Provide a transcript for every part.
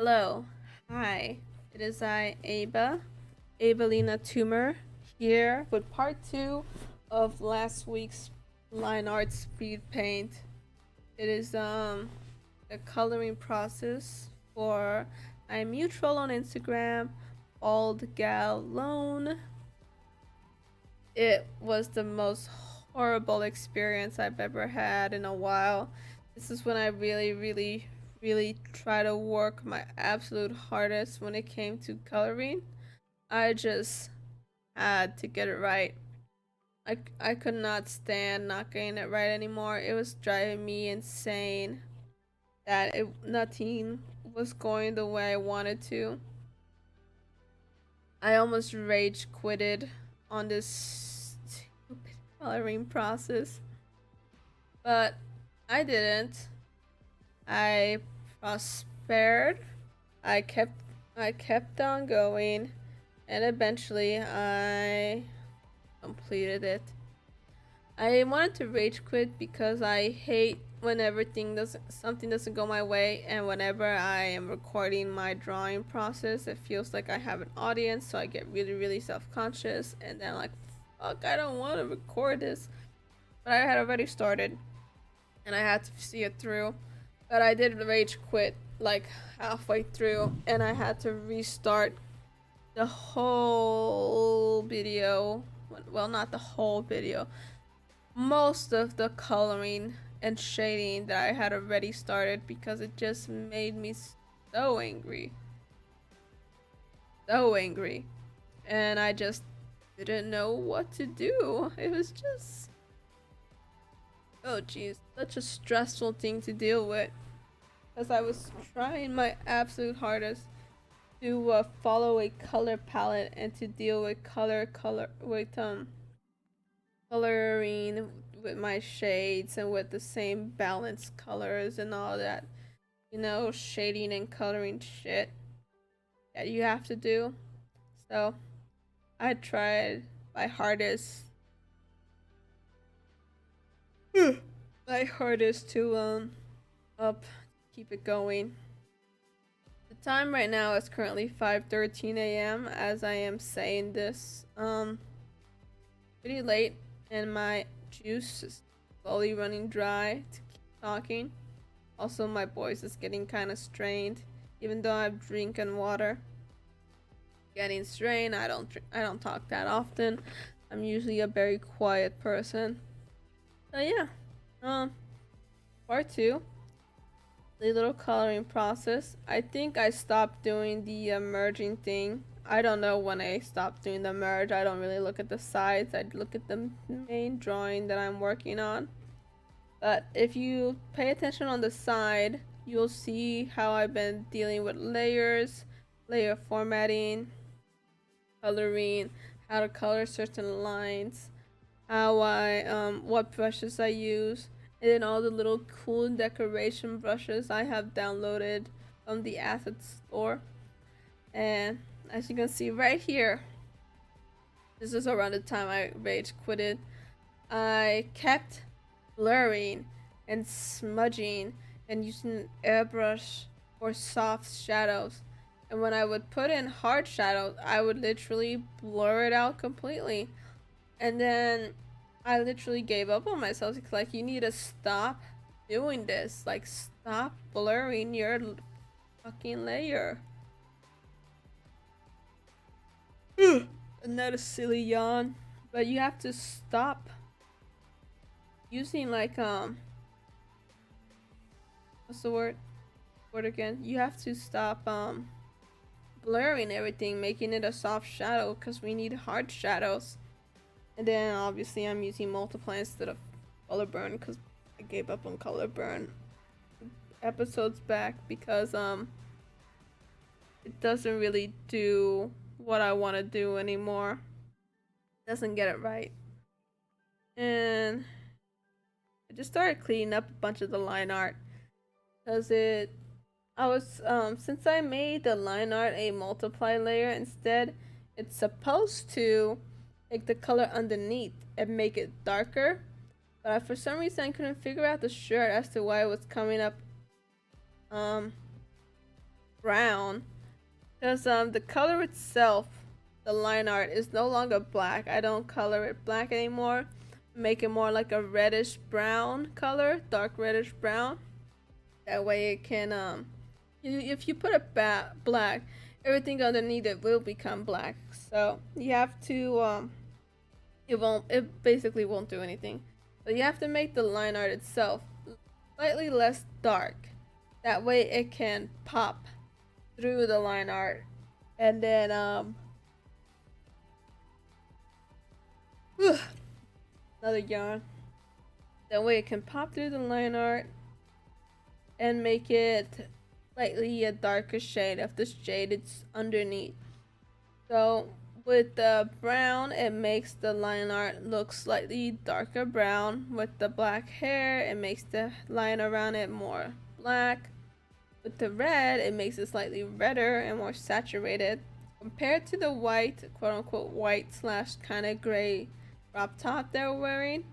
Hello. Hi. It is I, Abelina Tumor, here with part 2 of last week's line art speed paint. It is a coloring process for my mutual on Instagram, BaldGalLone. It was the most horrible experience I've ever had in a while. This is when I really try to work my absolute hardest when it came to coloring. I just had to get it right. I could not stand not getting it right anymore. It was driving me insane that nothing was going the way I wanted to. I almost rage quitted on this stupid coloring process, but I didn't. I prospered. I kept I kept on going, and eventually I completed it. I wanted to rage quit because I hate when something doesn't go my way, and whenever I am recording my drawing process, it feels like I have an audience, so I get really self-conscious, and then like, fuck, I don't want to record this, but I had already started, and I had to see it through. But I did rage quit like halfway through, and I had to restart the whole video. Well, not the whole video, most of the coloring and shading that I had already started because it just made me so angry. So angry. And I just didn't know what to do. It was just, oh jeez, such a stressful thing to deal with. Because I was trying my absolute hardest to follow a color palette and to deal with coloring with my shades and with the same balanced colors and all that, shading and coloring shit that you have to do. So I tried my hardest my hardest to up keep it going. The time right now is currently 5:13 a.m. as I am saying this. Pretty late, and my juice is slowly running dry to keep talking. Also, my voice is getting kind of strained, even though I'm drinking water. Getting strained. I don't talk that often. I'm usually a very quiet person. So yeah, part 2, the little coloring process. I think I stopped doing the merging thing. I don't know when I stopped doing the merge. I don't really look at the sides. I look at the main drawing that I'm working on. But if you pay attention on the side, you'll see how I've been dealing with layers, layer formatting, coloring, how to color certain lines, how I what brushes I use, and then all the little cool decoration brushes I have downloaded from the asset store. And as you can see right here, this is around the time I rage quitted. I kept blurring and smudging and using an airbrush for soft shadows. And when I would put in hard shadows, I would literally blur it out completely. And then I literally gave up on myself. It's like, you need to stop doing this. Like, stop blurring your fucking layer. Another silly yawn. But you have to stop using like what's the word again? You have to stop blurring everything, making it a soft shadow, because we need hard shadows. And then obviously I'm using multiply instead of color burn because I gave up on color burn episodes back because it doesn't really do what I want to do anymore. It doesn't get it right. And I just started cleaning up a bunch of the line art because since I made the line art a multiply layer instead, it's supposed to take the color underneath and make it darker, but for some reason I couldn't figure out the shirt as to why it was coming up brown. Because the color itself, the line art, is no longer black. I don't color it black anymore. Make it more like a reddish brown color, dark reddish brown. That way it can if you put it black, everything underneath it will become black. So you have to it basically won't do anything. So you have to make the line art itself slightly less dark. That way it can pop through the line art. And then another yarn. That way it can pop through the line art and make it slightly a darker shade of the shade it's underneath. So with the brown, it makes the line art look slightly darker brown. With the black hair, it makes the line around it more black. With the red, it makes it slightly redder and more saturated. Compared to the white, quote unquote white slash kind of gray crop top they're wearing,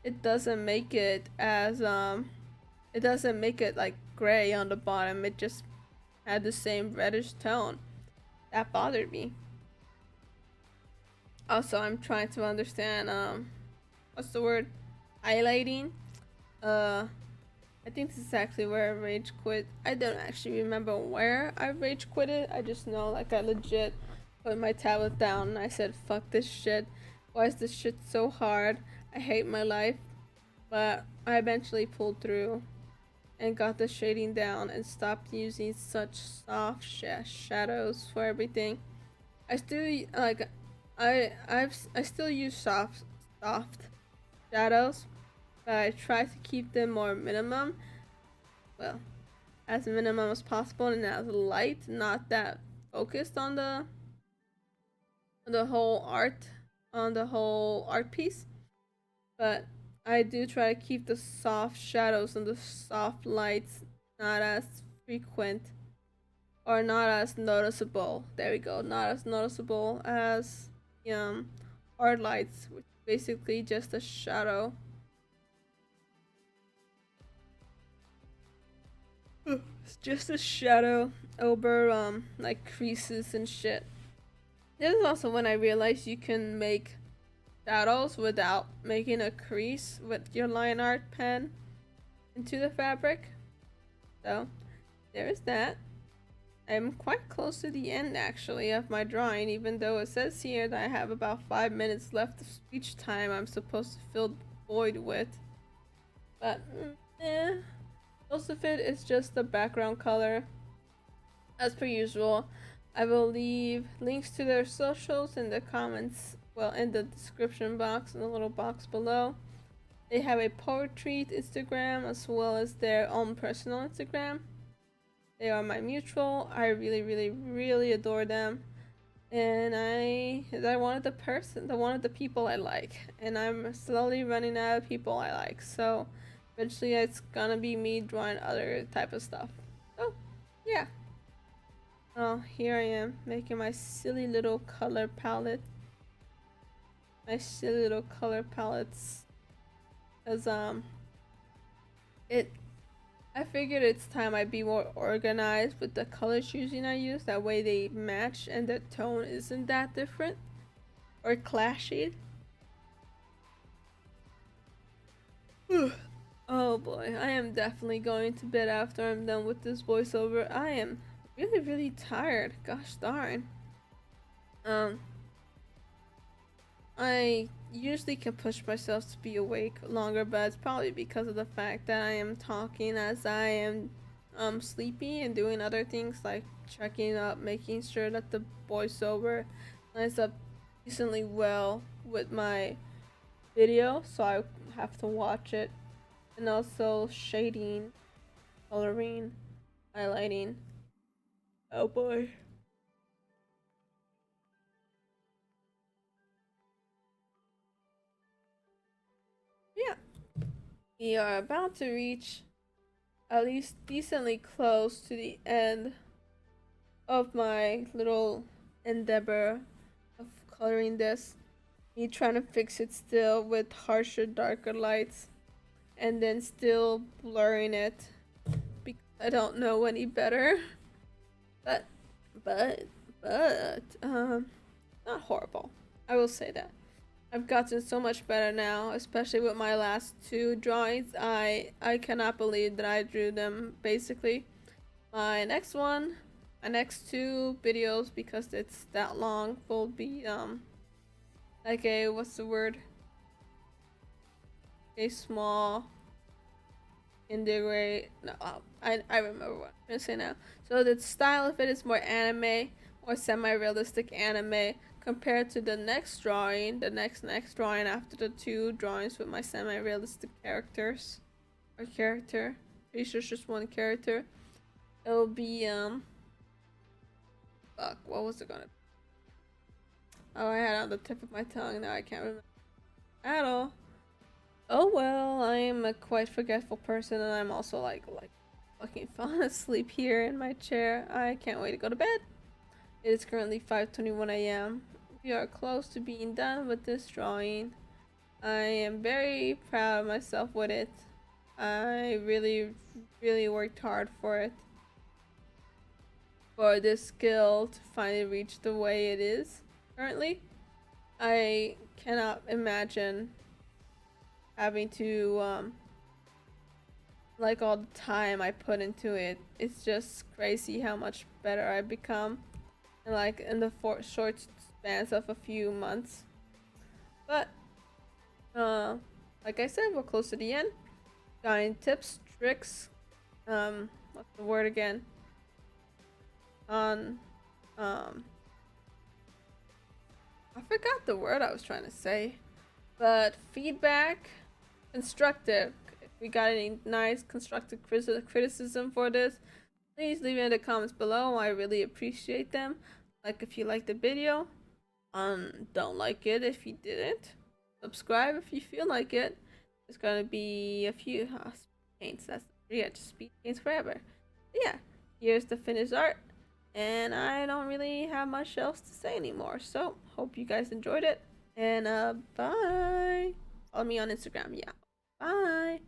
it doesn't make it as it doesn't make it like gray on the bottom. It just had the same reddish tone. That bothered me. Also, I'm trying to understand what's the word? Highlighting. I think this is actually where I rage quit. I don't actually remember where I rage quitted. I just know like I legit put my tablet down and I said fuck this shit. Why is this shit so hard? I hate my life. But I eventually pulled through and got the shading down and stopped using such soft shadows for everything. I still like I still use soft shadows, but I try to keep them more minimum. Well, as minimum as possible and as light, not that focused on the whole art piece. But I do try to keep the soft shadows and the soft lights not as frequent or not as noticeable. There we go, not as noticeable as hard lights, which is basically just a shadow. It's just a shadow over like creases and shit. This is also when I realized you can make shadows without making a crease with your line art pen into the fabric. So there's that. I'm quite close to the end actually of my drawing, even though it says here that I have about 5 minutes left of speech time I'm supposed to fill the void with. But most of it is just the background color. As per usual, I will leave links to their socials in the comments, well, in the description box, in the little box below. They have a poetry Instagram as well as their own personal Instagram. They are my mutual. I really adore them. And I wanted the people I like. And I'm slowly running out of people I like. So eventually it's gonna be me drawing other type of stuff. So yeah. Oh, here I am making my silly little color palette. My silly little color palettes. Cause I figured it's time I'd be more organized with the color choosing I use. That way they match and the tone isn't that different or clashy. Oh boy, I am definitely going to bed after I'm done with this voiceover. I am really tired. Gosh darn. I usually can push myself to be awake longer, but it's probably because of the fact that I am talking as I am sleepy and doing other things like checking up, making sure that the voiceover lines up decently well with my video, so I have to watch it. And also shading, coloring, highlighting. Oh boy. Yeah. We are about to reach at least decently close to the end of my little endeavor of coloring this. Me trying to fix it still with harsher, darker lights and then still blurring it because I don't know any better. but but but not horrible. I will say that. I've gotten so much better now, especially with my last two drawings. I cannot believe that I drew them basically. My next one, my next two videos, because it's that long, will be like a, what's the word? A small integrate. No, I remember what I'm gonna say now. So the style of it is more anime, more semi-realistic anime compared to the next drawing, the next drawing after the two drawings with my semi-realistic characters or character. Pretty sure it's just one character. It'll be fuck, what was it gonna be? Oh, I had it on the tip of my tongue. Now I can't remember at all. Oh well, I am a quite forgetful person, and I'm also like fucking falling asleep here in my chair. I can't wait to go to bed. It is currently 5:21 a.m. We are close to being done with this drawing. I am very proud of myself with it. I really, really worked hard for it. For this skill to finally reach the way it is currently. I cannot imagine having to like all the time I put into it. It's just crazy how much better I become in like in the short spans of a few months. But like I said, we're close to the end. Got any tips, tricks, what's the word again? On I forgot the word I was trying to say. But feedback, constructive. If we got any nice constructive criticism for this, please leave it in the comments below. I really appreciate them. Like if you liked the video, don't like it if you didn't. Subscribe if you feel like it. There's gonna be a few paints. That's just speed paints forever. But yeah, here's the finished art, and I don't really have much else to say anymore. So hope you guys enjoyed it. And bye. Follow me on Instagram. Yeah. Bye.